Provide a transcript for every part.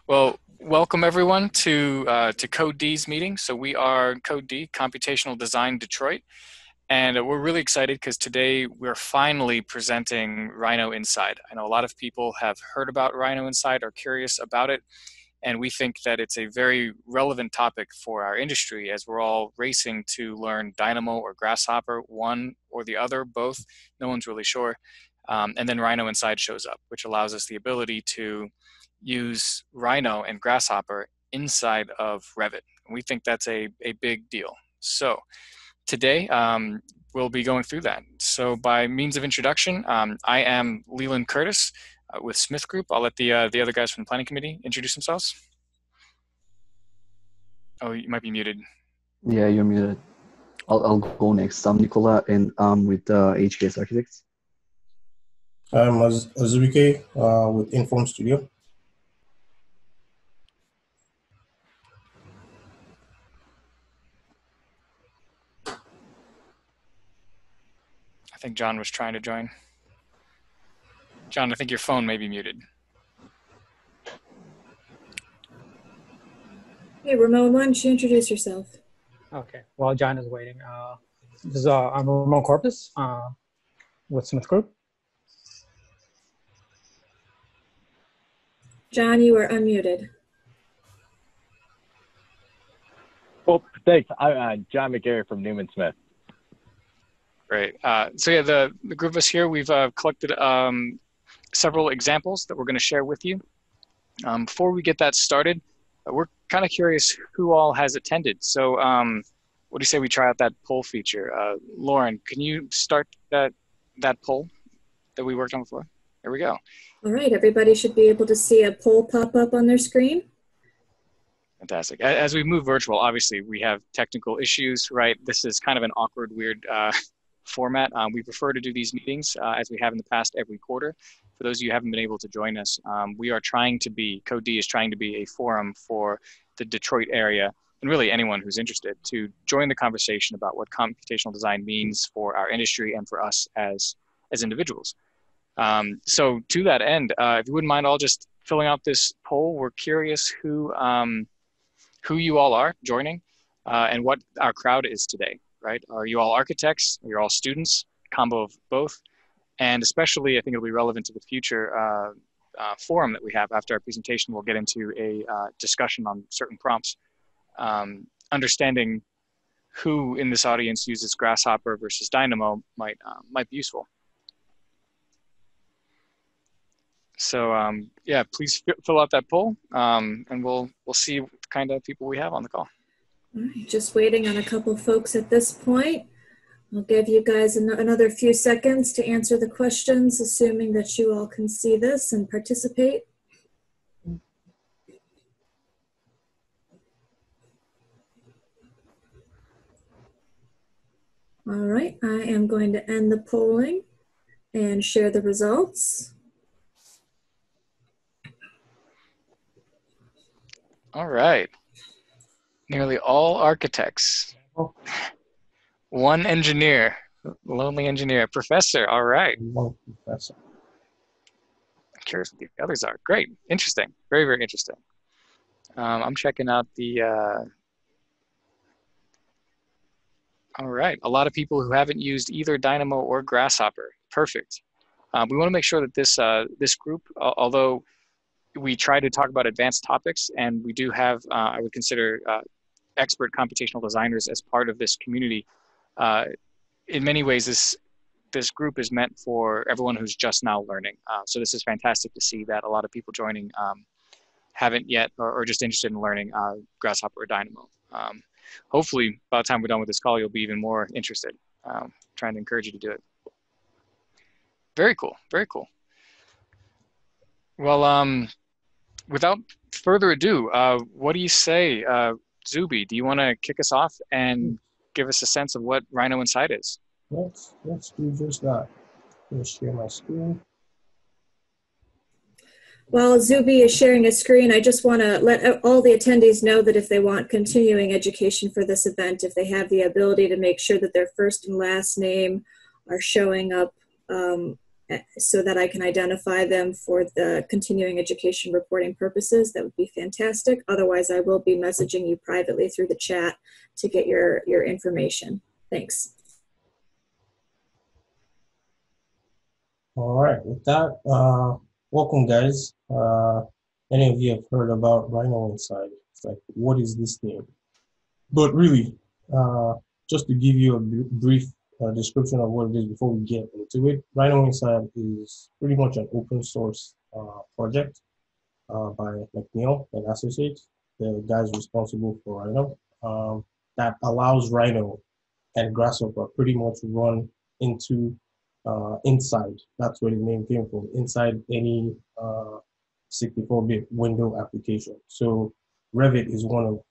Well, welcome everyone to Code D's meeting. So we are Code D, Computational Design Detroit, and we're really excited because today we're finally presenting Rhino.Inside. I know a lot of people have heard about Rhino.Inside, are curious about it, and we think that it's a very relevant topic for our industry as we're all racing to learn Dynamo or Grasshopper, one or the other, both. No one's really sure. And then Rhino.Inside shows up, which allows us the ability to use Rhino and Grasshopper inside of Revit. And we think that's a big deal. So today we'll be going through that. So by means of introduction, I am Leland Curtis with Smith Group. I'll let the other guys from the planning committee introduce themselves. Oh, you might be muted. Yeah, you're muted. I'll go next. I'm Nicola, and I'm with HKS Architects. I'm Azubuike with Inform Studio. I think John was trying to join. John, I think your phone may be muted. Hey, Ramon, why don't you introduce yourself? Okay, while John is waiting, I'm Ramon Corpus with Smith Group. John, you are unmuted. Oh, thanks. I'm John McGarry from Newman Smith. Great. So yeah, the group of us here, we've collected several examples that we're going to share with you. Before we get that started, we're kind of curious who all has attended. So what do you say we try out that poll feature? Lauren, can you start that poll that we worked on before? There we go. All right, everybody should be able to see a poll pop up on their screen. Fantastic. As we move virtual, obviously we have technical issues, right? This is kind of an awkward, weird format. We prefer to do these meetings as we have in the past every quarter. For those of you who haven't been able to join us, we are trying to be, Code D is trying to be a forum for the Detroit area and really anyone who's interested to join the conversation about what computational design means for our industry and for us as individuals. So to that end, if you wouldn't mind all just filling out this poll, we're curious who you all are joining and what our crowd is today, right? Are you all architects? Are you all students? Combo of both. And especially, I think it'll be relevant to the future forum that we have after our presentation. We'll get into a discussion on certain prompts, understanding who in this audience uses Grasshopper versus Dynamo might be useful. So yeah, please fill out that poll, and we'll see what kind of people we have on the call. All right, just waiting on a couple folks at this point. I'll give you guys another few seconds to answer the questions, assuming that you all can see this and participate. All right, I am going to end the polling and share the results. All right. Nearly all architects. One engineer, lonely engineer, professor. All right. Professor. I'm curious what the others are. Great. Interesting. Very, very interesting. I'm checking out the, all right. A lot of people who haven't used either Dynamo or Grasshopper. Perfect. We want to make sure that this group, although we try to talk about advanced topics, and we do have, I would consider expert computational designers as part of this community. In many ways, this group is meant for everyone who's just now learning. So this is fantastic to see that a lot of people joining haven't yet or just interested in learning Grasshopper or Dynamo. Hopefully, by the time we're done with this call, you'll be even more interested. Trying to encourage you to do it. Very cool. Very cool. Well, without further ado, what do you say, Zuby? Do you want to kick us off and give us a sense of what Rhino.Inside is? Let's do just that. I'm going to share my screen. While Zuby is sharing a screen, I just want to let all the attendees know that if they want continuing education for this event, if they have the ability to make sure that their first and last name are showing up so that I can identify them for the continuing education reporting purposes, that would be fantastic. Otherwise, I will be messaging you privately through the chat to get your information. Thanks. All right, with that, welcome guys. Any of you have heard about Rhino.Inside? It's like, what is this thing? But really, just to give you a brief description of what it is before we get into it, Rhino.Inside is pretty much an open source project by McNeil and Associates, the guys responsible for Rhino, that allows Rhino and Grasshopper pretty much run into inside. That's where the name came from, inside any 64-bit window application. So Revit is one of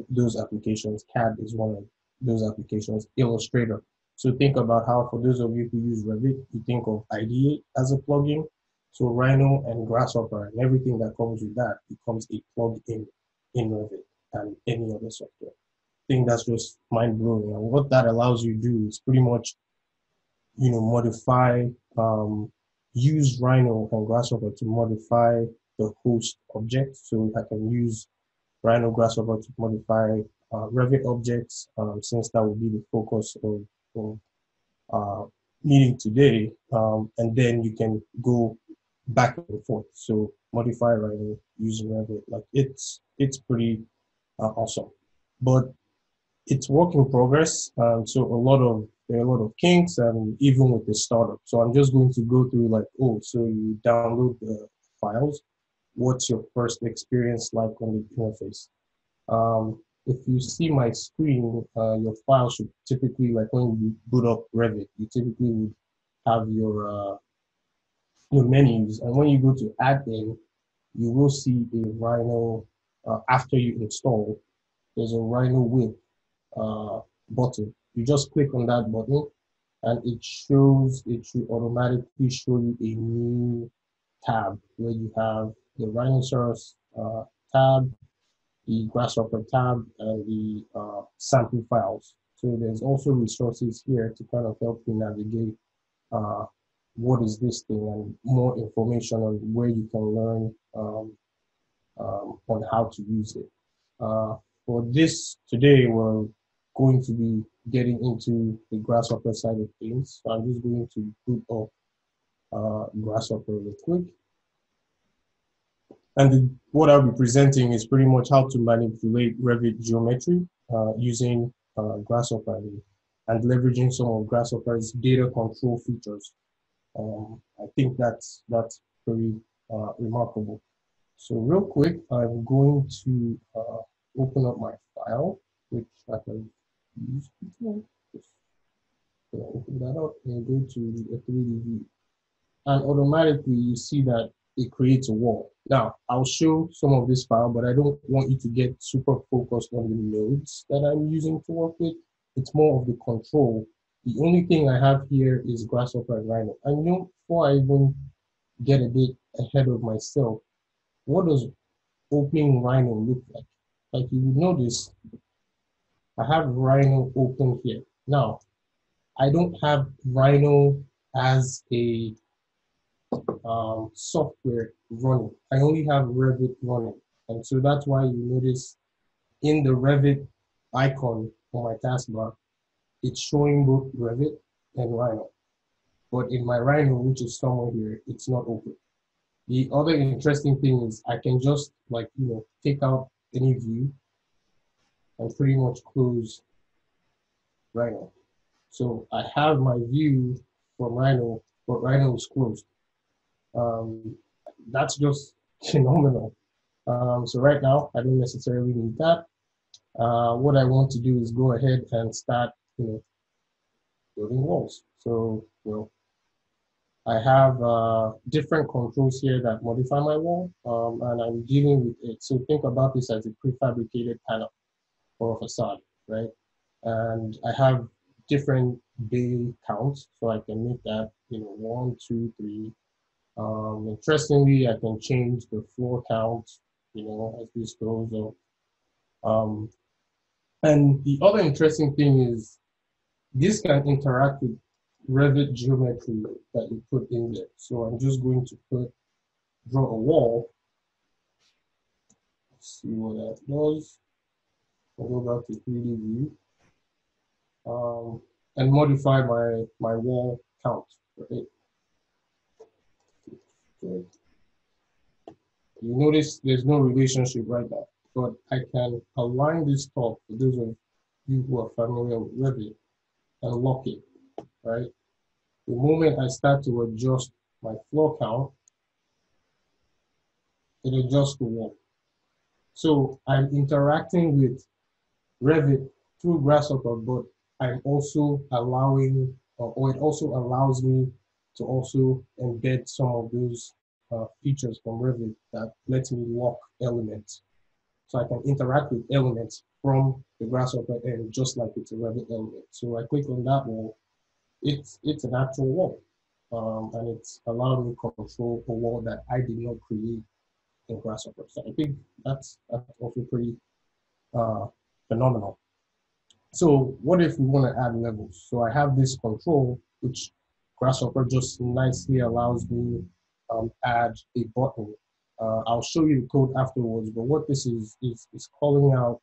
those applications, CAD is one of those applications, Illustrator. So think about how, for those of you who use Revit, you think of Ideate as a plugin. So Rhino and Grasshopper and everything that comes with that becomes a plug-in in Revit and any other software. I think that's just mind-blowing. And what that allows you to do is pretty much, you know, modify, use Rhino and Grasshopper to modify the host object. So I can use Rhino Grasshopper to modify Revit objects, since that will be the focus of meeting today. And then you can go back and forth. So modify Rhino using Revit, like it's pretty awesome. But it's work in progress. So there are a lot of kinks, and even with the startup. So I'm just going to go through like, oh, so you download the files. What's your first experience like on the interface? If you see my screen, your file should typically, like when you boot up Revit, you typically would have your menus. And when you go to add in, you will see a Rhino, after you install, there's a Rhino with button. You just click on that button and it should automatically show you a new tab where you have the Rhinoceros tab, the Grasshopper tab, and the sample files. So there's also resources here to kind of help you navigate what is this thing, and more information on where you can learn on how to use it. For this today, we're going to be getting into the Grasshopper side of things. So I'm just going to boot up Grasshopper real quick. And what I'll be presenting is pretty much how to manipulate Revit geometry using Grasshopper and leveraging some of Grasshopper's data control features. I think that's pretty remarkable. So real quick, I'm going to open up my file, which I can use before. Just open that up and go to the 3D view. And automatically you see that it creates a wall. Now, I'll show some of this file, but I don't want you to get super focused on the nodes that I'm using to work with. It's more of the control. The only thing I have here is Grasshopper and Rhino. And you know, before I even get a bit ahead of myself, what does opening Rhino look like? Like you would notice, I have Rhino open here. Now, I don't have Rhino as a software running. I only have Revit running. And so that's why you notice in the Revit icon on my taskbar, it's showing both Revit and Rhino. But in my Rhino, which is somewhere here, it's not open. The other interesting thing is I can just take out any view and pretty much close Rhino. So I have my view from Rhino, but Rhino is closed. That's just phenomenal. So right now, I don't necessarily need that. What I want to do is go ahead and start, building walls. So, I have different controls here that modify my wall, and I'm dealing with it. So think about this as a prefabricated panel or a facade, right? And I have different bay counts, so I can make that, 1, 2, 3. Interestingly, I can change the floor count, as this goes up. And the other interesting thing is this can interact with Revit geometry that you put in there. So I'm just going to draw a wall. Let's see what that does. I'll go back to 3D view and modify my wall count. Right? Okay. You notice there's no relationship right now, but I can align this top for those of you who are familiar with Revit and lock it, right? The moment I start to adjust my floor count, it adjusts the wall. So I'm interacting with Revit through Grasshopper, but I'm also allowing, or it also allows me to also embed some of those features from Revit that lets me lock elements. So I can interact with elements from the Grasshopper end just like it's a Revit element. So I click on that wall, it's an actual wall. And it's allowed me to control a wall that I did not create in Grasshopper. So I think that's also pretty phenomenal. So what if we want to add levels? So I have this control, which Grasshopper just nicely allows me add a button. I'll show you the code afterwards, but what this is calling out.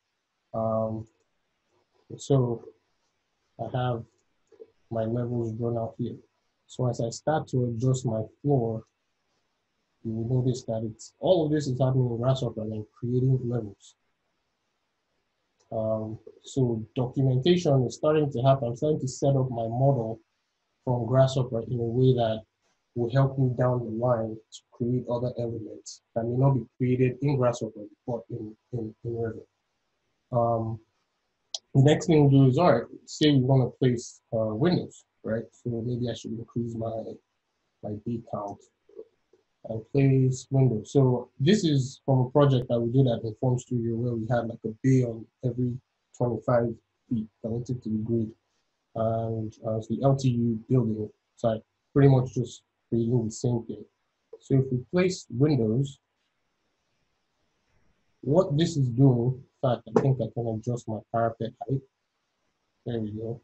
So I have my levels drawn out here. So as I start to adjust my floor, you will notice that it's all of this is happening in Grasshopper and I'm creating levels. So documentation is starting to happen. I'm starting to set up my model from Grasshopper in a way that will help me down the line to create other elements that may not be created in Grasshopper, but in Revit. The next thing we'll do is, all right, say we want to place windows, right? So maybe I should increase my B count and place windows. So this is from a project that we did at Inform Studio where we had like a bay on every 25 feet connected to the grid. And it's the LTU building. So I pretty much just creating the same thing. So if we place windows, what this is doing, in fact, I think I can adjust my parapet height. There we go.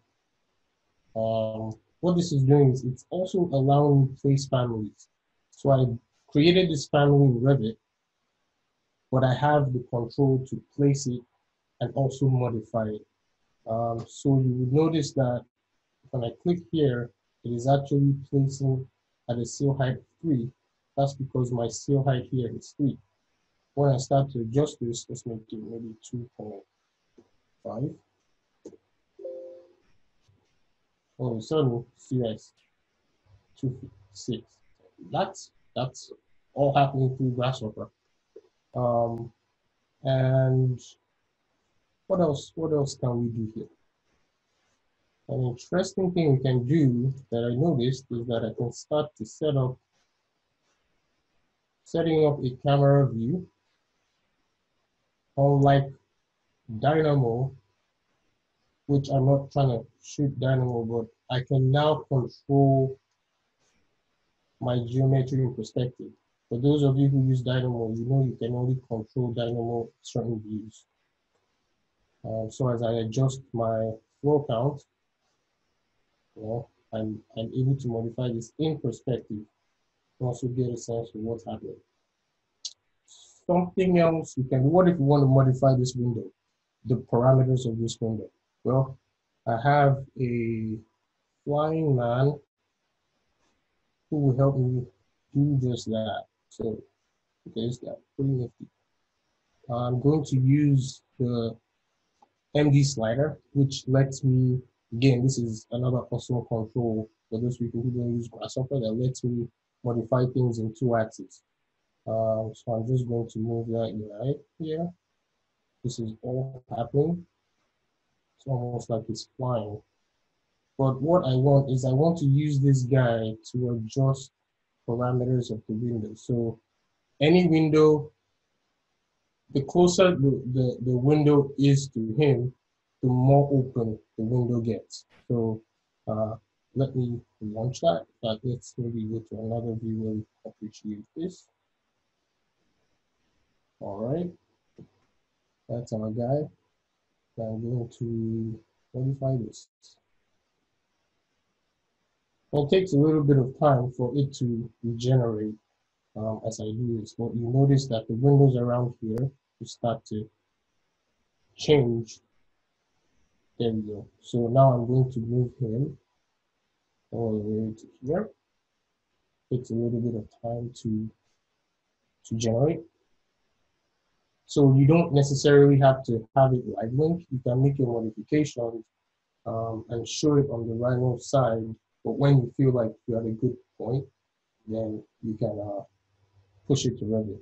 What this is doing is it's also allowing me to place families. So I created this family in Revit, but I have the control to place it and also modify it. So you would notice that when I click here, it is actually placing at a seal height of 3. That's because my seal height here is 3. When I start to adjust this, let's make it maybe 2.5. All of a sudden, CS 256. That's all happening through Grasshopper. And what else can we do here? An interesting thing we can do that I noticed is that I can start to setting up a camera view. Unlike Dynamo, which I'm not trying to shoot Dynamo, but I can now control my geometry in perspective. For those of you who use Dynamo, you know you can only control Dynamo certain views. So as I adjust my floor count, I'm able to modify this in perspective and also get a sense of what's happening. Something else you can do, what if you want to modify this window, the parameters of this window? Well, I have a flying man who will help me do just that. So there's that, pretty nifty. I'm going to use the MD slider, which lets me, again, this is another awesome control for those people who don't use Grasshopper that lets me modify things in 2 axes. So I'm just going to move that right here. This is all happening. It's almost like it's flying. But what I want is I want to use this guy to adjust parameters of the window. So any window, the closer the window is to him, the more open the window gets. So let me launch that. But let's maybe go to another view where we appreciate this. All right, that's our guy. I'm going to modify this. It takes a little bit of time for it to regenerate as I do this. But you notice that the windows around here will start to change. There we go. So now I'm going to move him all the way to here. Takes a little bit of time to generate. So you don't necessarily have to have it live link. You can make your modifications and show it on the Rhino side. But when you feel like you're at a good point, then you can push it to Revit.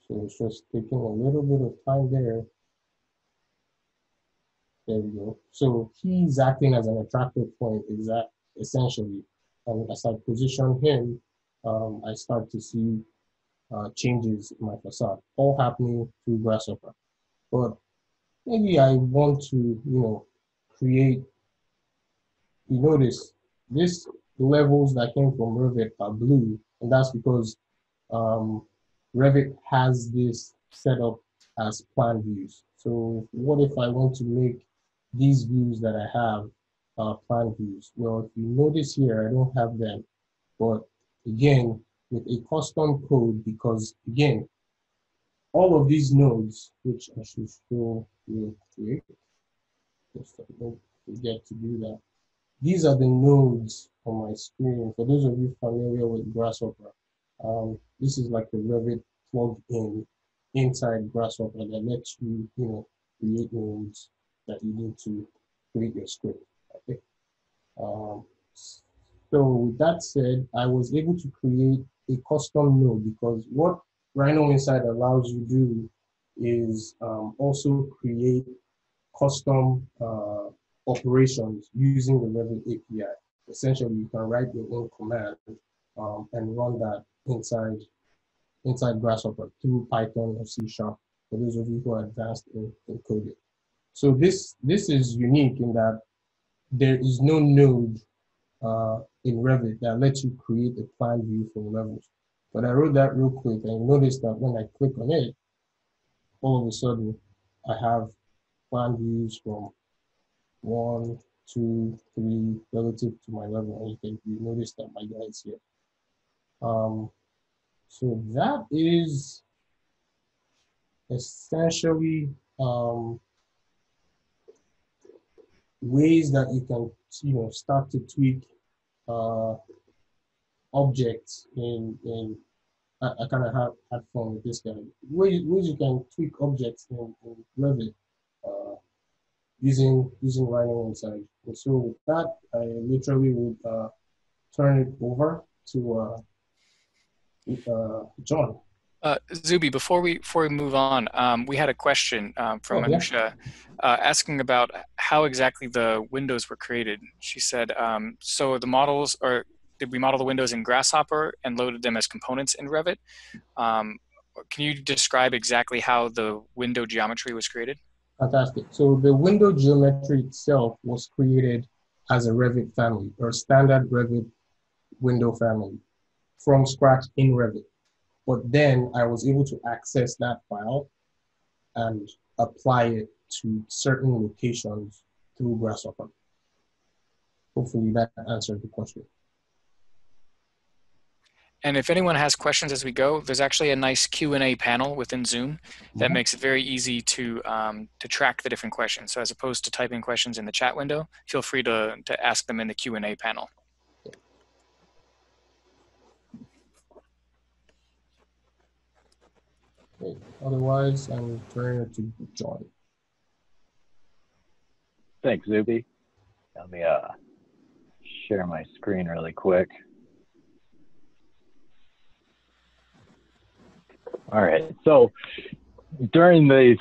So it's just taking a little bit of time there. There we go. So he's acting as an attractive point, essentially. And as I position him, I start to see changes in my facade, all happening through Grasshopper. But maybe I want to, create, you notice this levels that came from Revit are blue, and that's because Revit has this set up as plan views. So what if I want to make these views that I have plan views? Well, if you notice here, I don't have them, but again, with a custom code, because again, all of these nodes, which I should show real quick, just don't forget to do that. These are the nodes on my screen. For those of you familiar with Grasshopper, this is like the Revit plug-in inside Grasshopper that lets you, create nodes that you need to create your script. Okay. So with that said, I was able to create a custom node because what Rhino.Inside allows you to do is also create custom operations using the Revit API. Essentially, you can write your own command and run that inside Grasshopper through Python or C# for those of you who are advanced in coding. So this is unique in that there is no node in Revit that lets you create a plan view for levels. But I wrote that real quick and you notice that when I click on it, all of a sudden I have plan views from 1, 2, 3 relative to my level. And you notice that my guy is here. So that is essentially ways that you can start to tweak objects in I kind of had fun with this guy. Ways you can tweak objects in Revit using Rhino.Inside. And so with that, I literally would turn it over to John. Zuby, before we move on, we had a question from Anusha asking about how exactly the windows were created. She said, so the models, or did we model the windows in Grasshopper and loaded them as components in Revit? Can you describe exactly how the window geometry was created? Fantastic. So the window geometry itself was created as a Revit family, or standard Revit window family from scratch in Revit. But then I was able to access that file and apply it to certain locations through Grasshopper. Hopefully that answered the question. And if anyone has questions as we go, there's actually a nice Q&A panel within Zoom that makes it very easy to track the different questions. So as opposed to typing questions in the chat window, feel free to ask them in the Q&A panel. Okay. Otherwise, I'm turning it to John. Thanks, Zuby. Let me share my screen really quick. All right, so during these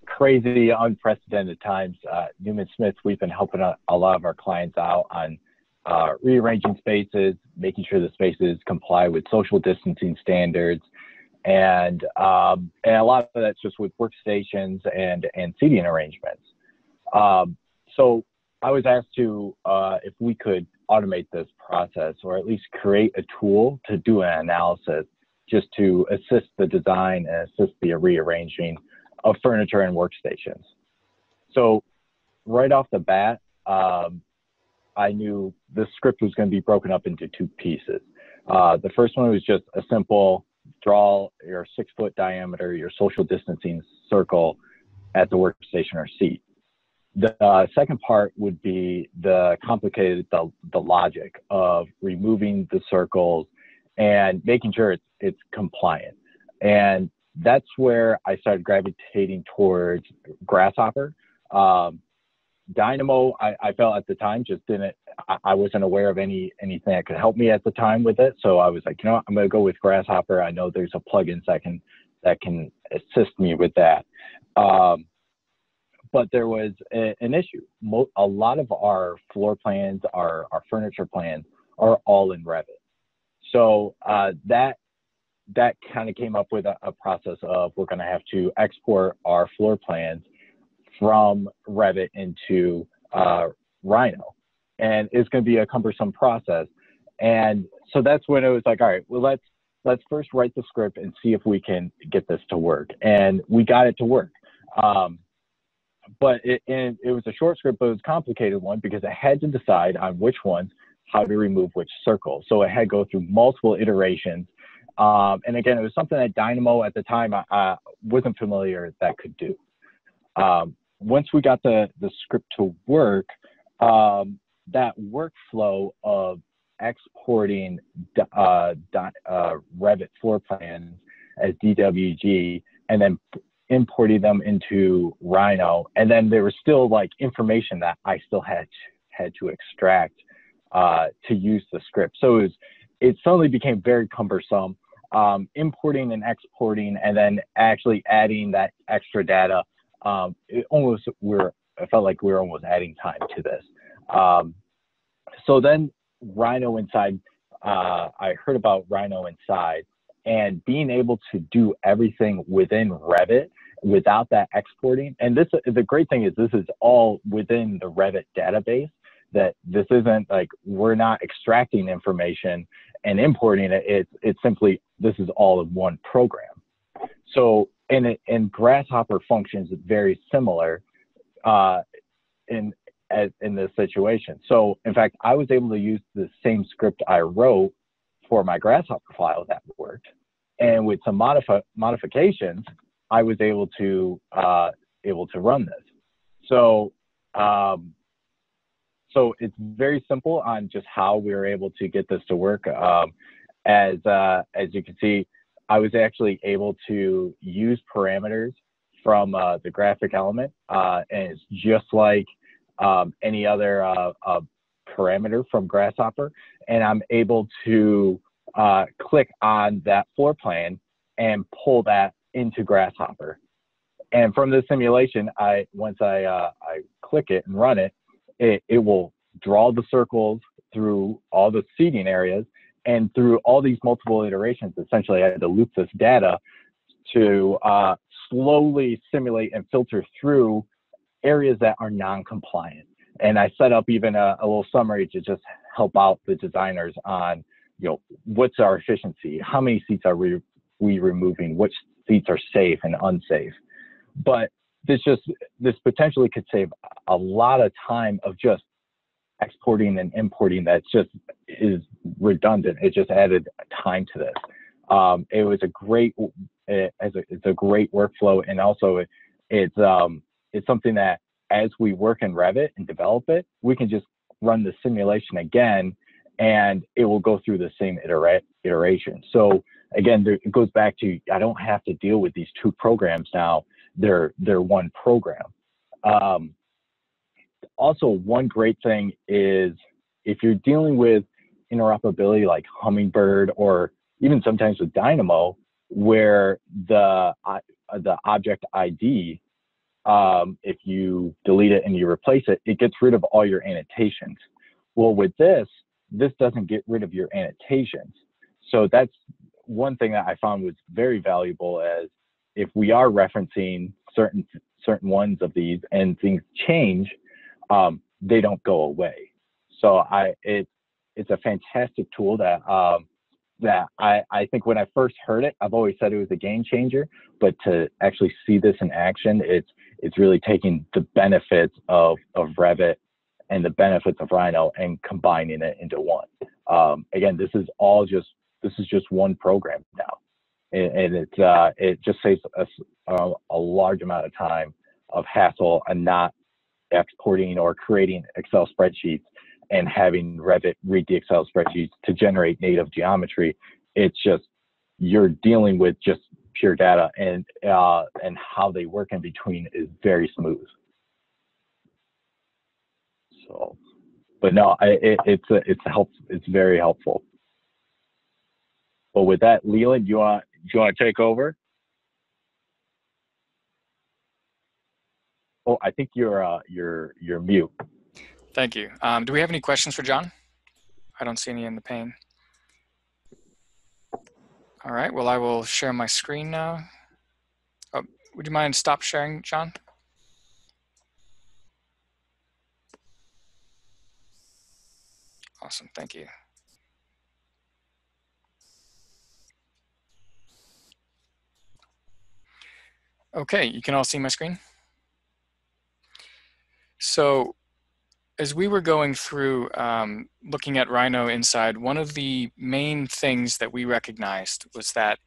crazy, unprecedented times, Newman Smith, we've been helping a lot of our clients out on rearranging spaces, making sure the spaces comply with social distancing standards, and a lot of that's just with workstations and seating arrangements. So I was asked to if we could automate this process, or at least create a tool to do an analysis just to assist the design and assist the rearranging of furniture and workstations. So right off the bat, I knew the script was going to be broken up into two pieces. The first one was just a simple draw your 6-foot diameter, your social distancing circle at the workstation or seat. The second part would be the complicated, the logic of removing the circles and making sure it's compliant. And that's where I started gravitating towards Grasshopper. Dynamo, I felt at the time just didn't, I wasn't aware of anything that could help me at the time with it. So I was like, you know what, I'm going to go with Grasshopper. I know there's a plugin that can assist me with that. But there was an issue. A lot of our floor plans, our furniture plans are all in Revit. So that kind of came up with a process of we're going to have to export our floor plans from Revit into Rhino. And it's going to be a cumbersome process. And so that's when it was like, all right, well, let's first write the script and see if we can get this to work. And we got it to work. But it was a short script, but it was a complicated one because it had to decide on which ones, how to remove which circle. So it had to go through multiple iterations. And again, it was something that Dynamo at the time I wasn't familiar that could do. Once we got the script to work, that workflow of exporting Revit floor plans as DWG and then importing them into Rhino, and then there was still like information that I still had to extract to use the script. So it suddenly became very cumbersome, importing and exporting, and then actually adding that extra data. I felt like we were almost adding time to this. So then Rhino.Inside, I heard about Rhino.Inside, and being able to do everything within Revit without that exporting. And the great thing is this is all within the Revit database, that this isn't like we're not extracting information and importing it. It's simply, this is all in one program. So, and Grasshopper functions very similar in this situation. So in fact, I was able to use the same script I wrote for my Grasshopper file that worked. And with some modifications, I was able to run this. So so it's very simple on just how we were able to get this to work. As you can see, I was actually able to use parameters from the graphic element, and it's just like any other parameter from Grasshopper, and I'm able to click on that floor plan and pull that into Grasshopper. And from the simulation, once I click it and run it, it will draw the circles through all the seating areas, and through all these multiple iterations. Essentially, I had to loop this data to slowly simulate and filter through areas that are non-compliant. And I set up even a little summary to just help out the designers on, you know, what's our efficiency? How many seats are we removing? Which seats are safe and unsafe? But this potentially could save a lot of time of just exporting and importing. That just is redundant. It just added time to this. It was it's a great workflow, and also it's something that as we work in Revit and develop it, we can just run the simulation again, and it will go through the same iteration. So again, it goes back to, I don't have to deal with these two programs now. They're one program. Also, one great thing is if you're dealing with interoperability like Hummingbird, or even sometimes with Dynamo, where the object ID, if you delete it and you replace it, it gets rid of all your annotations. Well, with this doesn't get rid of your annotations. So that's one thing that I found was very valuable, as if we are referencing certain ones of these and things change, they don't go away. So it's a fantastic tool that I think when I first heard it, I've always said it was a game changer, but to actually see this in action, it's really taking the benefits of Revit and the benefits of Rhino and combining it into one. Again, this is just one program now, and it just saves us a large amount of time of hassle and not exporting or creating Excel spreadsheets and having Revit read the Excel spreadsheets to generate native geometry. It's just, you're dealing with just pure data, and how they work in between is very smooth. So, but no, it's very helpful. But with that, Leland, do you want to take over? Oh, I think you're mute. Thank you. Do we have any questions for John? I don't see any in the pane. All right, well, I will share my screen now. Oh, would you mind stop sharing, John? Awesome, thank you. Okay, you can all see my screen? So as we were going through looking at Rhino.Inside, one of the main things that we recognized was that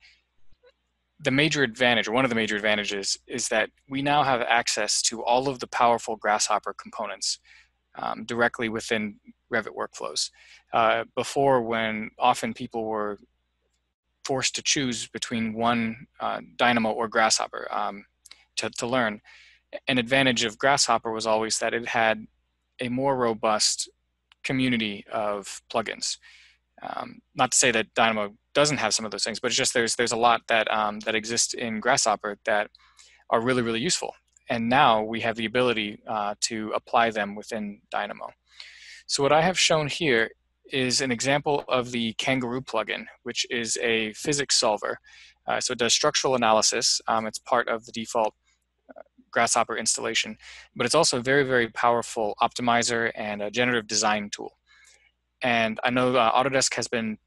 the major advantage, or one of the major advantages, is that we now have access to all of the powerful Grasshopper components directly within Revit workflows. Before, when often people were forced to choose between one Dynamo or Grasshopper to learn, an advantage of Grasshopper was always that it had a more robust community of plugins. Not to say that Dynamo doesn't have some of those things, but it's just there's a lot that that exists in Grasshopper that are really, really useful. And now we have the ability to apply them within Dynamo. So what I have shown here is an example of the Kangaroo plugin, which is a physics solver. So it does structural analysis. It's part of the default Grasshopper installation, but it's also a very, very powerful optimizer and a generative design tool. And I know Autodesk has been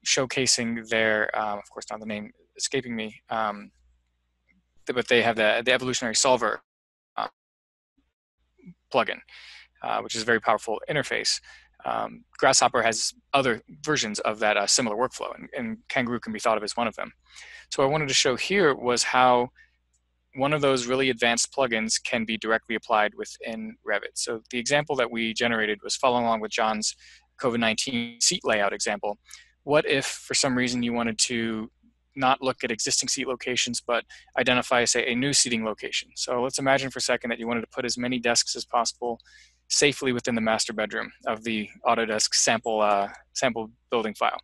showcasing their, of course now the name escaping me, but they have the evolutionary solver plugin, which is a very powerful interface. Grasshopper has other versions of that similar workflow, and Kangaroo can be thought of as one of them. So what I wanted to show here was how one of those really advanced plugins can be directly applied within Revit. So the example that we generated was following along with John's COVID-19 seat layout example. What if for some reason you wanted to not look at existing seat locations, but identify, say, a new seating location? So let's imagine for a second that you wanted to put as many desks as possible safely within the master bedroom of the Autodesk sample building file.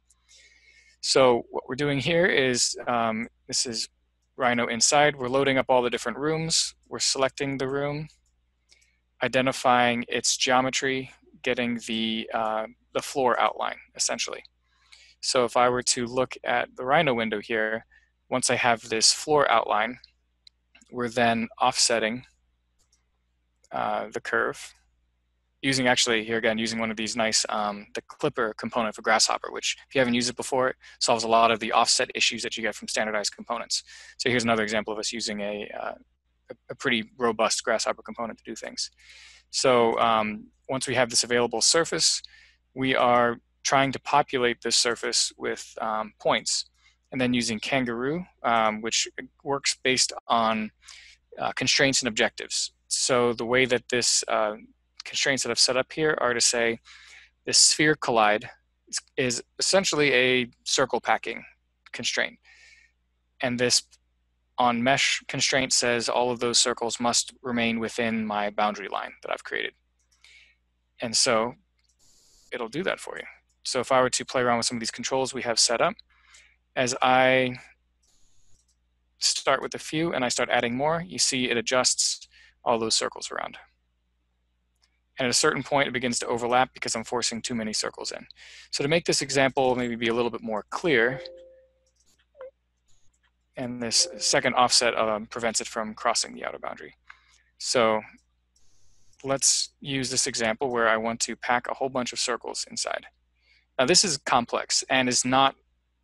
So what we're doing here is, this is Rhino.Inside. We're loading up all the different rooms. We're selecting the room, identifying its geometry, getting the floor outline, essentially. So if I were to look at the Rhino window here, once I have this floor outline, we're then offsetting the curve. Using actually here again, using one of these nice, the clipper component for Grasshopper, which if you haven't used it before, it solves a lot of the offset issues that you get from standardized components. So here's another example of us using a pretty robust Grasshopper component to do things. So once we have this available surface, we are trying to populate this surface with points, and then using Kangaroo, which works based on constraints and objectives. So the way that this constraints that I've set up here are to say this sphere collide is essentially a circle packing constraint. And this on mesh constraint says all of those circles must remain within my boundary line that I've created. And so it'll do that for you. So if I were to play around with some of these controls we have set up, as I start with a few and I start adding more, you see it adjusts all those circles around. And at a certain point, it begins to overlap because I'm forcing too many circles in. So to make this example maybe be a little bit more clear, and this second offset prevents it from crossing the outer boundary. So let's use this example where I want to pack a whole bunch of circles inside. Now this is complex and is not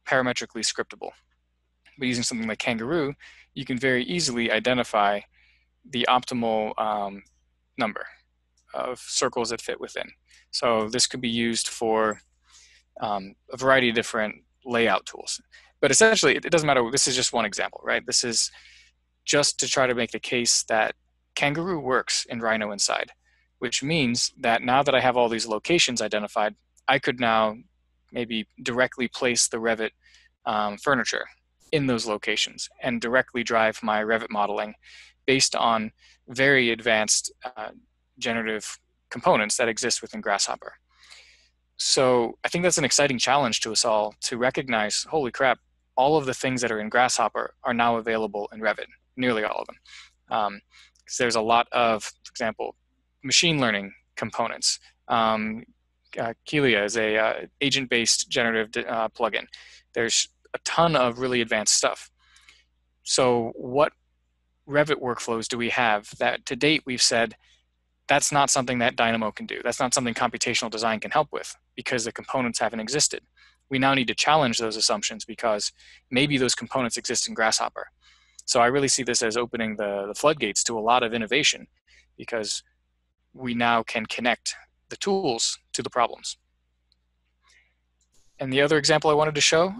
parametrically scriptable. But using something like Kangaroo, you can very easily identify the optimal number of circles that fit within. So this could be used for a variety of different layout tools. But essentially, it doesn't matter. This is just one example, right? This is just to try to make the case that Kangaroo works in Rhino.Inside, which means that now that I have all these locations identified, I could now maybe directly place the Revit furniture in those locations and directly drive my Revit modeling based on very advanced generative components that exist within Grasshopper. So I think that's an exciting challenge to us all to recognize, holy crap, all of the things that are in Grasshopper are now available in Revit, nearly all of them. Because there's a lot of, for example, machine learning components. Kelia is a agent-based generative plugin. There's a ton of really advanced stuff. So what Revit workflows do we have that to date we've said that's not something that Dynamo can do. That's not something computational design can help with because the components haven't existed. We now need to challenge those assumptions because maybe those components exist in Grasshopper. So I really see this as opening the floodgates to a lot of innovation because we now can connect the tools to the problems. And the other example I wanted to show,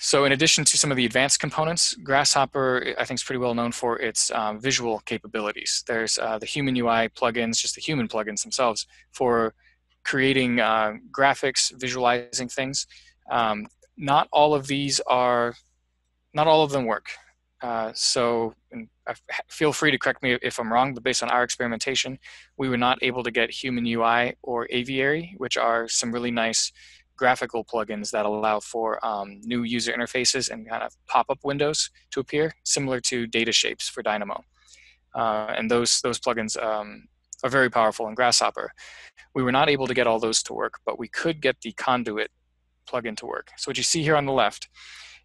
so in addition to some of the advanced components, Grasshopper I think is pretty well known for its visual capabilities. There's the human UI plugins, just the human plugins themselves for creating graphics, visualizing things. Not all of them work. So feel free to correct me if I'm wrong, but based on our experimentation, we were not able to get human UI or Aviary, which are some really nice graphical plugins that allow for new user interfaces and kind of pop-up windows to appear, similar to data shapes for Dynamo. And those plugins are very powerful in Grasshopper. We were not able to get all those to work, but we could get the Conduit plugin to work. So what you see here on the left,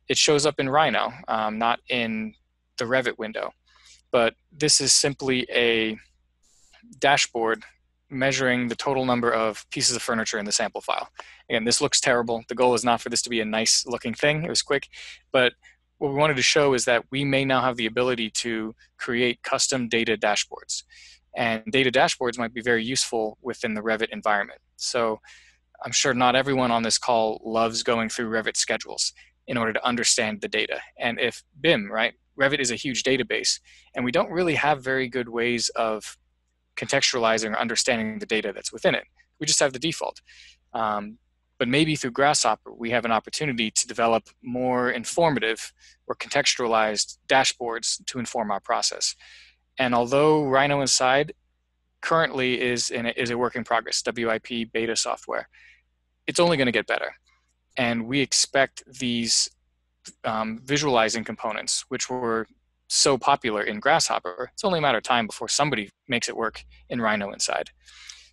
it shows up in Rhino, not in the Revit window. But this is simply a dashboard measuring the total number of pieces of furniture in the sample file. Again, this looks terrible. The goal is not for this to be a nice looking thing. It was quick. But what we wanted to show is that we may now have the ability to create custom data dashboards. And data dashboards might be very useful within the Revit environment. So I'm sure not everyone on this call loves going through Revit schedules in order to understand the data. And if BIM, right, Revit is a huge database, and we don't really have very good ways of contextualizing or understanding the data that's within it. We just have the default. But maybe through Grasshopper, we have an opportunity to develop more informative or contextualized dashboards to inform our process. And although Rhino.Inside currently is a work in progress, WIP beta software, it's only going to get better. And we expect these visualizing components, which were so popular in Grasshopper, it's only a matter of time before somebody makes it work in Rhino.Inside.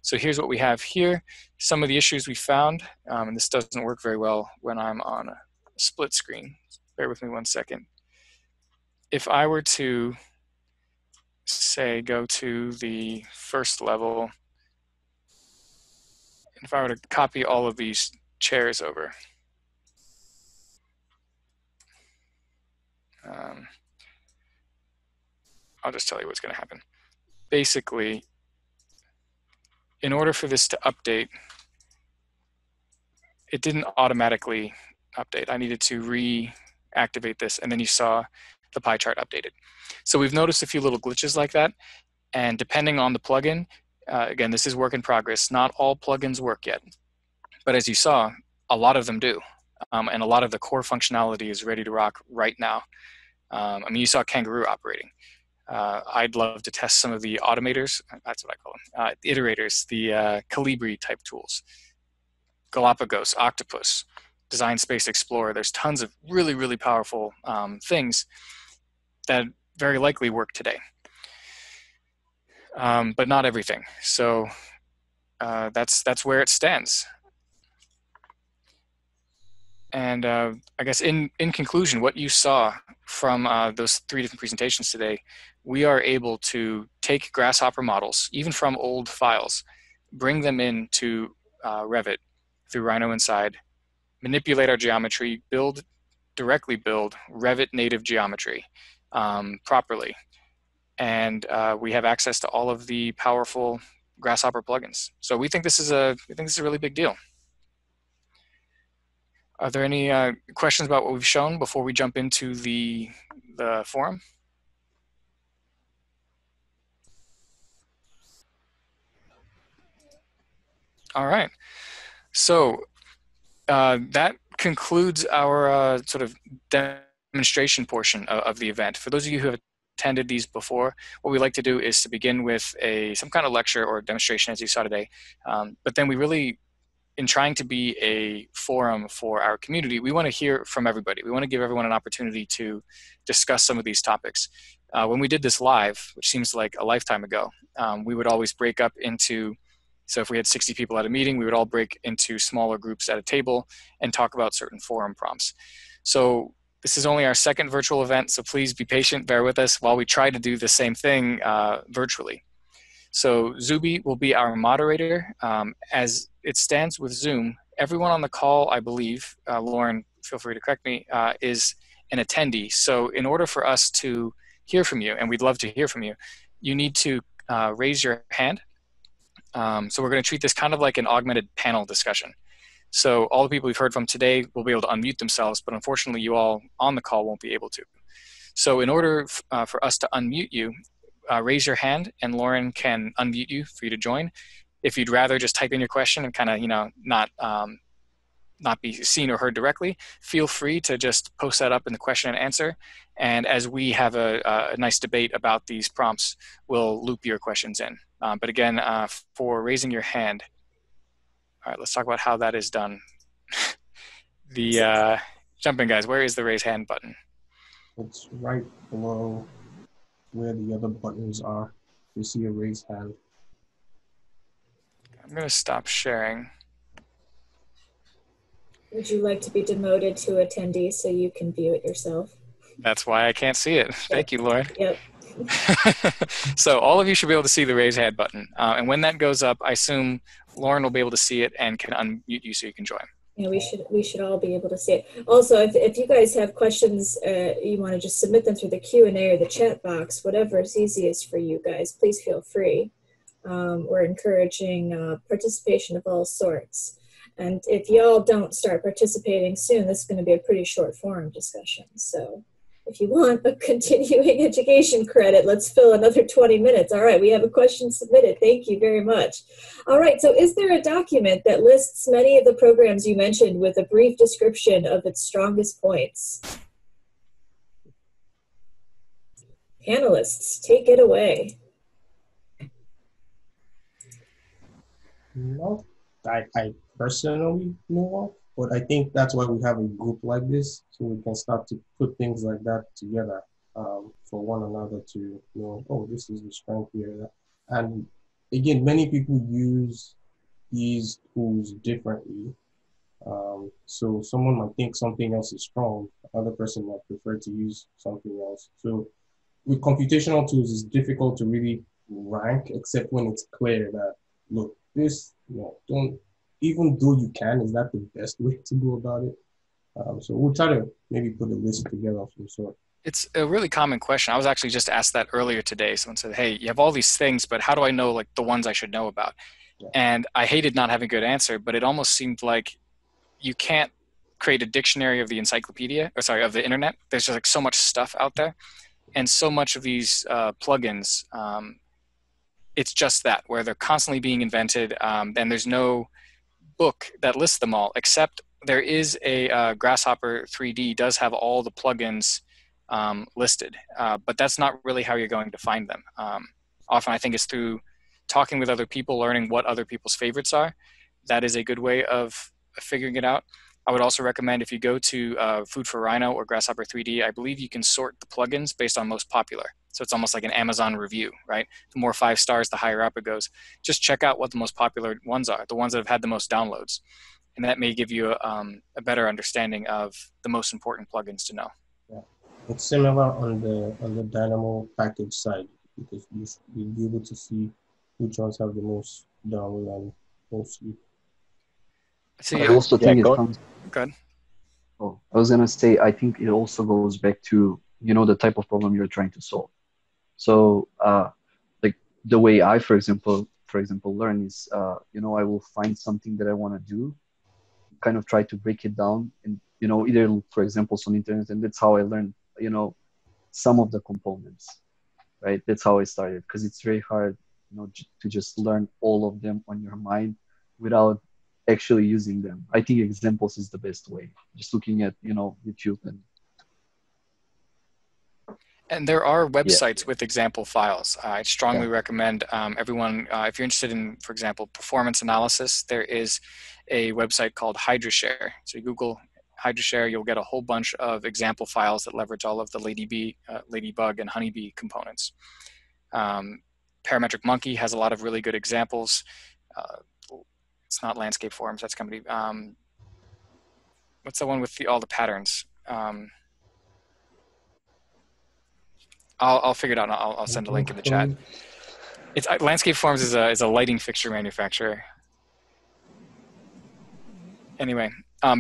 So here's what we have here. Some of the issues we found, and this doesn't work very well when I'm on a split screen. Bear with me one second. If I were to, say, go to the first level, and if I were to copy all of these chairs over, I'll just tell you what's going to happen. Basically, in order for this to update, it didn't automatically update. I needed to reactivate this, and then you saw the pie chart updated. So we've noticed a few little glitches like that, and depending on the plugin, again, this is work in progress. Not all plugins work yet, but as you saw, a lot of them do, and a lot of the core functionality is ready to rock right now. I mean, you saw Kangaroo operating. I'd love to test some of the automators, that's what I call them, the iterators, the Calibri type tools, Galapagos, Octopus, Design Space Explorer. There's tons of really, really powerful things that very likely work today, but not everything. So that's where it stands. And I guess in conclusion, what you saw from those 3 different presentations today, we are able to take Grasshopper models, even from old files, bring them into Revit through Rhino.Inside, manipulate our geometry, directly build Revit native geometry properly, and we have access to all of the powerful Grasshopper plugins. So we think this is a really big deal. Are there any questions about what we've shown before we jump into the forum? All right. So that concludes our sort of demonstration portion of the event. For those of you who have attended these before, what we like to do is to begin with some kind of lecture or demonstration, as you saw today. But then we really, in trying to be a forum for our community, we want to hear from everybody. We want to give everyone an opportunity to discuss some of these topics. When we did this live, which seems like a lifetime ago, we would always break up into, so if we had 60 people at a meeting, we would all break into smaller groups at a table and talk about certain forum prompts. So this is only our second virtual event, so please be patient, bear with us while we try to do the same thing virtually. So Zuby will be our moderator. As it stands with Zoom, everyone on the call, I believe, Lauren, feel free to correct me, is an attendee. So in order for us to hear from you, and we'd love to hear from you, you need to raise your hand. So we're going to treat this kind of like an augmented panel discussion. So all the people we've heard from today will be able to unmute themselves, but unfortunately you all on the call won't be able to. So in order for us to unmute you, raise your hand and Lauren can unmute you for you to join. If you'd rather just type in your question and kind of, not be seen or heard directly, feel free to just post that up in the question and answer. And as we have a nice debate about these prompts, we'll loop your questions in. But again, for raising your hand, all right, let's talk about how that is done. Jump in, guys. Where is the raise hand button? It's right below where the other buttons are. You see a raise hand. I'm going to stop sharing. Would you like to be demoted to attendee so you can view it yourself? That's why I can't see it. Thank you, Lauren. Yep. So all of you should be able to see the raise hand button. And when that goes up, I assume Lauren will be able to see it and can unmute you so you can join. Yeah, we should all be able to see it. Also, if you guys have questions, you want to just submit them through the Q&A or the chat box, whatever is easiest for you guys, please feel free. We're encouraging participation of all sorts. And if y'all don't start participating soon, this is going to be a pretty short forum discussion. So if you want a continuing education credit, let's fill another 20 minutes. All right, we have a question submitted. Thank you very much. All right, so is there a document that lists many of the programs you mentioned with a brief description of its strongest points? Panelists, take it away. No, I personally know of, but I think that's why we have a group like this, so we can start to put things like that together for one another to know, oh, this is the strength here. And again, many people use these tools differently. So someone might think something else is strong, the other person might prefer to use something else. So with computational tools, it's difficult to really rank, except when it's clear that, look, this, don't, even though you can, is that the best way to go about it? So we'll try to maybe put a list together of some sort. It's a really common question. I was actually just asked that earlier today. Someone said, hey, you have all these things, but how do I know like the ones I should know about? Yeah. And I hated not having a good answer, but it almost seemed like you can't create a dictionary of the encyclopedia, or sorry, of the internet. There's just like so much stuff out there. And so much of these plugins, it's just that, where they're constantly being invented, and there's no book that lists them all, except there is a Grasshopper 3D does have all the plugins listed, but that's not really how you're going to find them. Often I think it's through talking with other people, learning what other people's favorites are. That is a good way of figuring it out. I would also recommend if you go to Food for Rhino or Grasshopper 3D, I believe you can sort the plugins based on most popular. So it's almost like an Amazon review, right? The more 5 stars, the higher up it goes. Just check out what the most popular ones are, the ones that have had the most downloads. And that may give you a better understanding of the most important plugins to know. Yeah. It's similar on the Dynamo package side, because you'll be able to see which ones have the most download and most use. I also think it comes. Go ahead. Oh, I was gonna say, I think it also goes back to the type of problem you're trying to solve. So like the way I, for example, learn is, I will find something that I want to do, kind of try to break it down, and either look for examples on the internet, and that's how I learned, some of the components, right? That's how I started, because it's very hard, to just learn all of them on your mind without actually using them. I think examples is the best way. Just looking at, YouTube And there are Yeah. websites with example files. I strongly recommend everyone, if you're interested in, for example, performance analysis, there is a website called HydraShare. So you Google HydraShare, you'll get a whole bunch of example files that leverage all of the ladybug and honeybee components. Parametric Monkey has a lot of really good examples. It's not Landscape Forums, that's going to be, what's the one with all the patterns? I'll figure it out, and I'll send a link in the chat. It's Landscape Forms is a lighting fixture manufacturer. Anyway,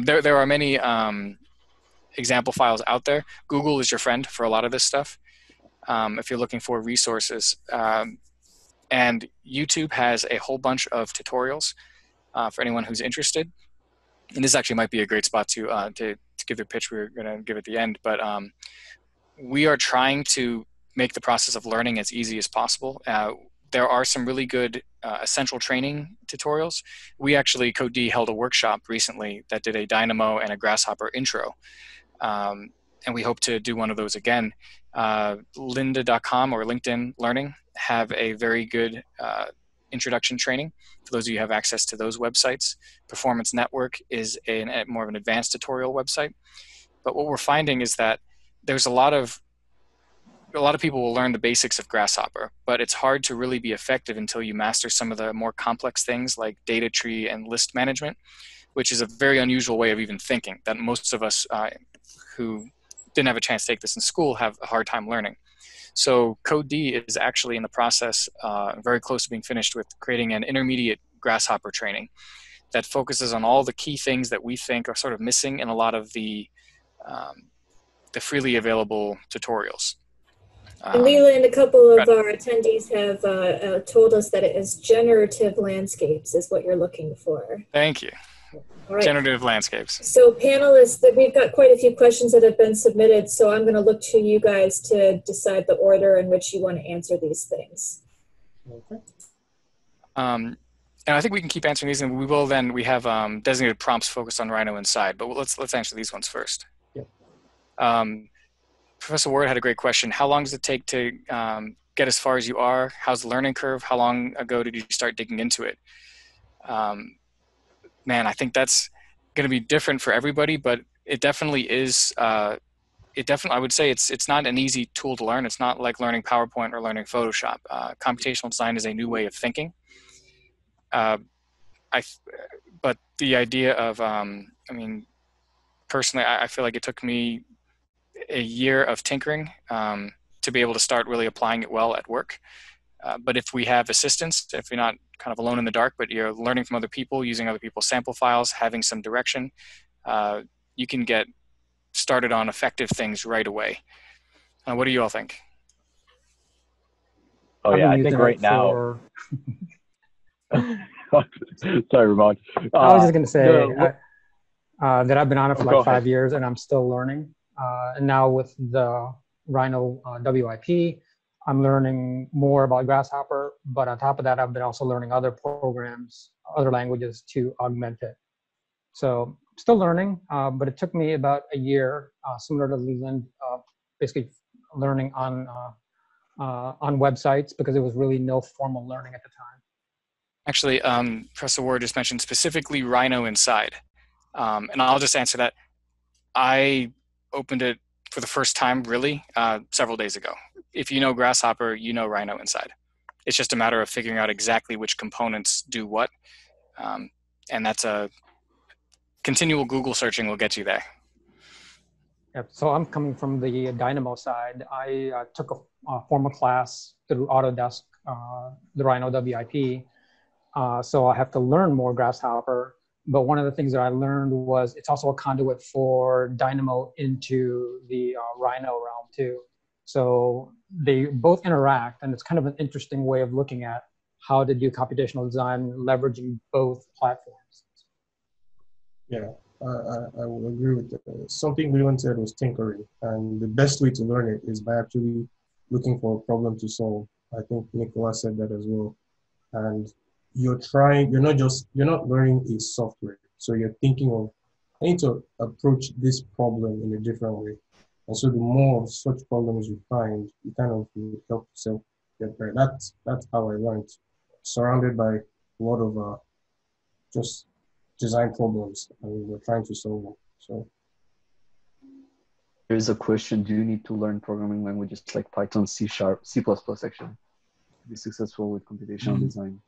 there are many example files out there. Google is your friend for a lot of this stuff if you're looking for resources. And YouTube has a whole bunch of tutorials for anyone who's interested. And this actually might be a great spot to give the pitch we're going to give at the end. But we are trying to make the process of learning as easy as possible. There are some really good essential training tutorials. We actually, Code D held a workshop recently that did a Dynamo and a Grasshopper intro. And we hope to do one of those again. Lynda.com or LinkedIn Learning have a very good introduction training for those of you who have access to those websites. Performance Network is more of an advanced tutorial website. But what we're finding is that there's a lot of people will learn the basics of Grasshopper, but it's hard to really be effective until you master some of the more complex things like data tree and list management, which is a very unusual way of even thinking that most of us who didn't have a chance to take this in school have a hard time learning. So Code D is actually in the process, very close to being finished with creating an intermediate Grasshopper training that focuses on all the key things that we think are sort of missing in a lot of the freely available tutorials. And Leland, a couple of our attendees have told us that it is generative landscapes is what you're looking for. Thank you. All right. Generative landscapes. So panelists, we've got quite a few questions that have been submitted, so I'm going to look to you guys to decide the order in which you want to answer these things. Okay. And I think we can keep answering these, and we have designated prompts focused on Rhino.Inside, but let's answer these ones first. Yeah. Professor Ward had a great question. How long does it take to get as far as you are? How's the learning curve? How long ago did you start digging into it? Man, I think that's going to be different for everybody, but it definitely is. I would say it's not an easy tool to learn. It's not like learning PowerPoint or learning Photoshop. Computational design is a new way of thinking. But the idea of, personally, I feel like it took me a year of tinkering to be able to start really applying it well at work. But if we have assistance, if you're not kind of alone in the dark, but you're learning from other people, using other people's sample files, having some direction, you can get started on effective things right away. What do you all think? Oh yeah, I think right now. Sorry, Ramon. I was just going to say that I've been on it for like 5 years and I'm still learning. And now with the Rhino WIP, I'm learning more about Grasshopper, but on top of that, I've been also learning other programs, other languages to augment it. So still learning, but it took me about a year, similar to Leland, basically learning on websites because there was really no formal learning at the time. Actually, Professor Ward just mentioned specifically Rhino.Inside. And I'll just answer that. I opened it for the first time, really, several days ago. If you know Grasshopper, you know Rhino.Inside. It's just a matter of figuring out exactly which components do what. And that's a continual Google searching will get you there. Yep. So I'm coming from the Dynamo side. I took a formal class through Autodesk, the Rhino WIP. So I have to learn more Grasshopper. But one of the things that I learned was it's also a conduit for Dynamo into the Rhino realm too. So they both interact, and it's kind of an interesting way of looking at how to do computational design, leveraging both platforms. Yeah, I will agree with that. Something Leland said was tinkering, and the best way to learn it is by actually looking for a problem to solve. I think Nicola said that as well. And you're not learning a software. So you're thinking of, I need to approach this problem in a different way. And so the more of such problems you find, you kind of will help yourself get better. That's how I learned, surrounded by a lot of just design problems, and we're trying to solve them. So There's a question: do you need to learn programming languages like Python, C#, C++ actually, to be successful with computational design?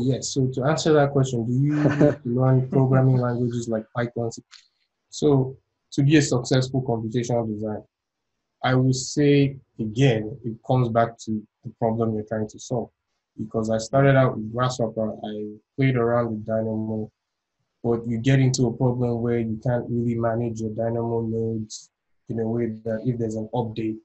yes. So to answer that question, do you need to learn programming languages like Python? So to be a successful computational design, I would say again, it comes back to the problem you're trying to solve. Because I started out with Grasshopper, I played around with Dynamo, but you get into a problem where you can't really manage your Dynamo nodes in a way that if there's an update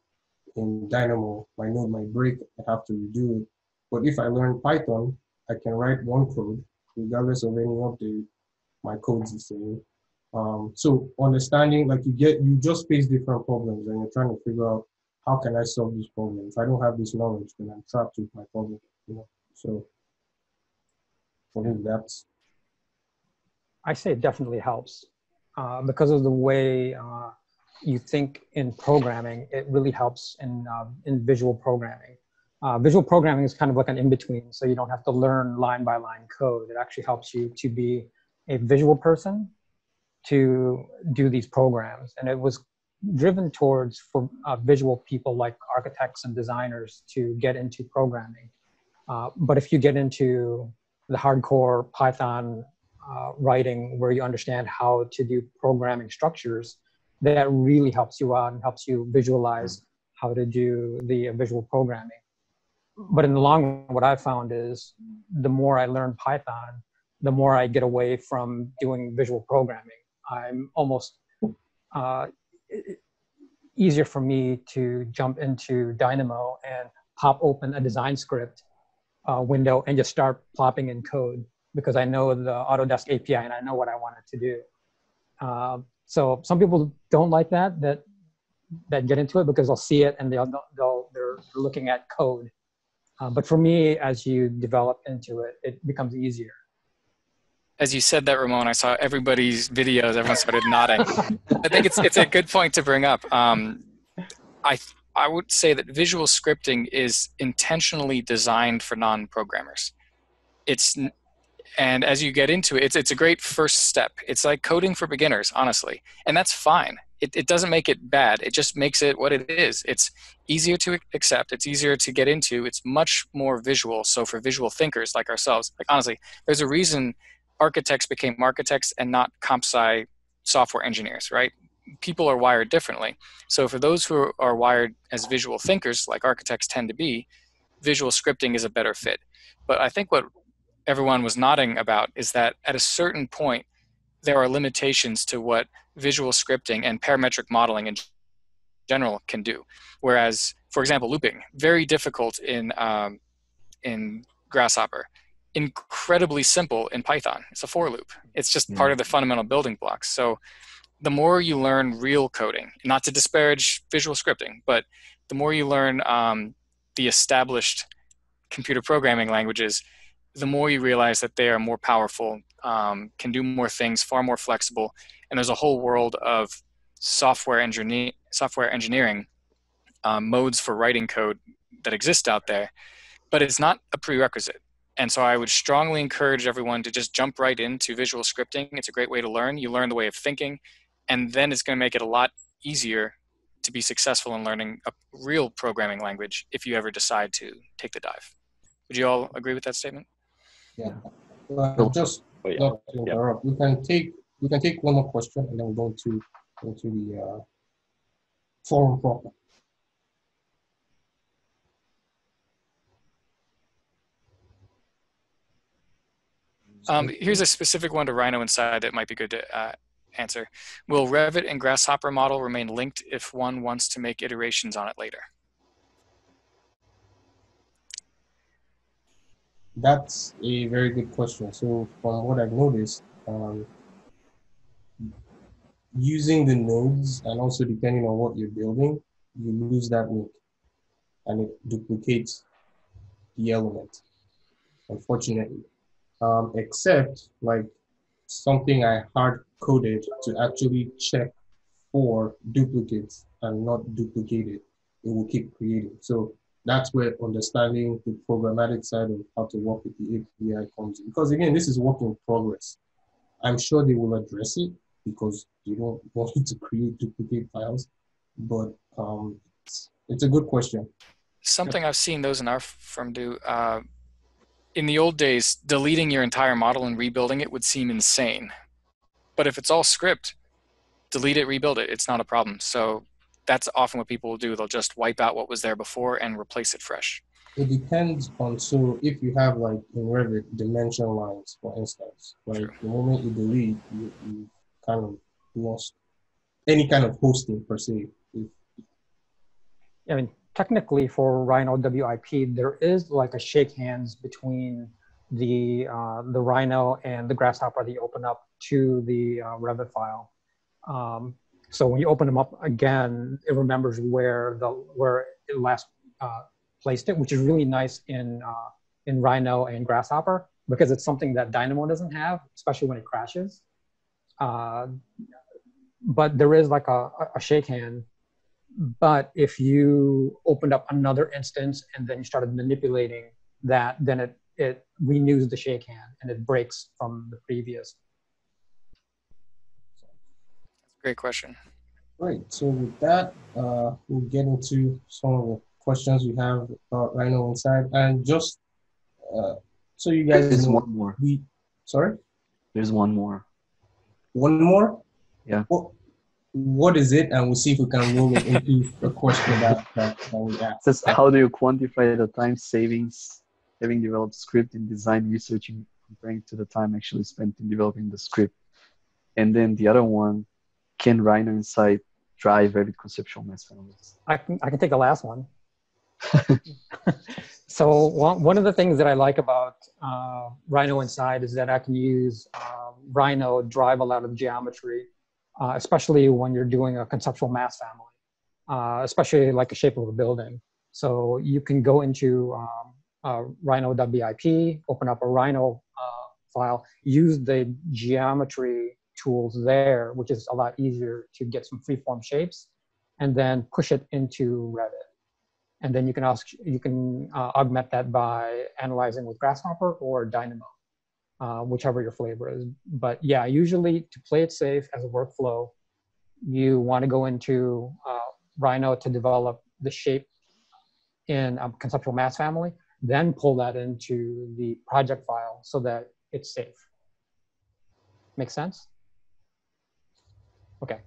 in Dynamo, my node might break, I have to redo it. But if I learn Python, I can write one code, regardless of any update, my code's the same. So understanding, like you just face different problems and you're trying to figure out how can I solve this problem? If I don't have this knowledge, then I'm trapped with my problem, So for me, that's. I say it definitely helps because of the way you think in programming. It really helps in visual programming. Visual programming is kind of like an in-between, so you don't have to learn line-by-line code. It actually helps you to be a visual person to do these programs. And it was driven towards for visual people like architects and designers to get into programming. But if you get into the hardcore Python writing where you understand how to do programming structures, that really helps you out and helps you visualize how to do the visual programming. But in the long run, what I found is the more I learn Python, the more I get away from doing visual programming. I'm almost easier for me to jump into Dynamo and pop open a design script window and just start plopping in code because I know the Autodesk API and I know what I want it to do. So some people don't like that get into it because they'll see it and they're looking at code. But for me, as you develop into it, it becomes easier. As you said that, Ramon, I saw everybody's videos. Everyone started nodding. I think it's a good point to bring up. I would say that visual scripting is intentionally designed for non-programmers. And as you get into it, it's a great first step. It's like coding for beginners, honestly, and that's fine. It doesn't make it bad. It just makes it what it is. It's easier to accept. It's easier to get into. It's much more visual. So for visual thinkers like ourselves, like honestly, there's a reason architects became architects and not comp sci software engineers, right? People are wired differently. So for those who are wired as visual thinkers, like architects tend to be, visual scripting is a better fit. But I think what everyone was nodding about is that at a certain point, there are limitations to what visual scripting and parametric modeling in general can do. Whereas, for example, looping, very difficult in Grasshopper, incredibly simple in Python. It's a for loop. It's just part of the fundamental building blocks. So the more you learn real coding, not to disparage visual scripting, but the more you learn the established computer programming languages, the more you realize that they are more powerful, can do more things, far more flexible, and there's a whole world of software engineering modes for writing code that exist out there, but it's not a prerequisite. And so I would strongly encourage everyone to just jump right into visual scripting. It's a great way to learn. You learn the way of thinking, and then it's going to make it a lot easier to be successful in learning a real programming language if you ever decide to take the dive. Would you all agree with that statement? Yeah. Just not to interrupt. We can take one more question and then go to the forum proper. Here's a specific one to Rhino.Inside that might be good to answer. Will Revit and Grasshopper model remain linked if one wants to make iterations on it later? That's a very good question. So from what I've noticed, using the nodes and also depending on what you're building, you lose that link and it duplicates the element, unfortunately. Except like something I hard coded to actually check for duplicates and not duplicated. It will keep creating. So that's where understanding the programmatic side of how to work with the API comes in. Because again, this is work in progress. I'm sure they will address it because you don't want it to create duplicate files. But it's a good question. Something I've seen those in our firm do. In the old days, deleting your entire model and rebuilding it would seem insane. But if it's all script, delete it, rebuild it. It's not a problem. So that's often what people will do. They'll just wipe out what was there before and replace it fresh. It depends on, so if you have like in Revit dimension lines, for instance, like True. the moment you delete, you kind of lost any kind of hosting per se. I mean, technically for Rhino WIP, there is like a shake hands between the Rhino and the Grasshopper that you open up to the Revit file. So when you open them up again, it remembers where it last placed it, which is really nice in Rhino and Grasshopper because it's something that Dynamo doesn't have, especially when it crashes. But there is like a shake hand. But if you opened up another instance and then you started manipulating that, then it renews the shake hand and it breaks from the previous. Great question. Right. So with that, we'll get into some of the questions we have about Rhino.Inside, and just so you guys There's know, one more. Sorry. There's one more. One more. Yeah. What is it? And we'll see if we can roll it into a question that we asked. It says, how do you quantify the time savings having developed script in design researching comparing to the time actually spent in developing the script? And then the other one, can Rhino.Inside drive Revit conceptual mass families? I can take the last one. So one of the things that I like about Rhino.Inside is that I can use Rhino drive a lot of geometry, especially when you're doing a conceptual mass family, especially like the shape of a building. So you can go into Rhino.WIP, open up a Rhino file, use the geometry tools there, which is a lot easier to get some freeform shapes, and then push it into Revit. And then you can augment that by analyzing with Grasshopper or Dynamo, whichever your flavor is. But yeah, usually to play it safe as a workflow, you want to go into Rhino to develop the shape in a conceptual mass family, then pull that into the project file so that it's safe. Make sense? Okay.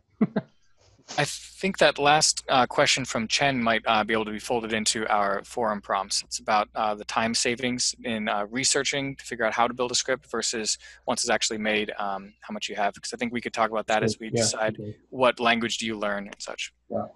I think that last question from Chen might be able to be folded into our forum prompts. It's about the time savings in researching to figure out how to build a script versus once it's actually made, how much you have. Because I think we could talk about that as we decide what language do you learn and such. Yeah.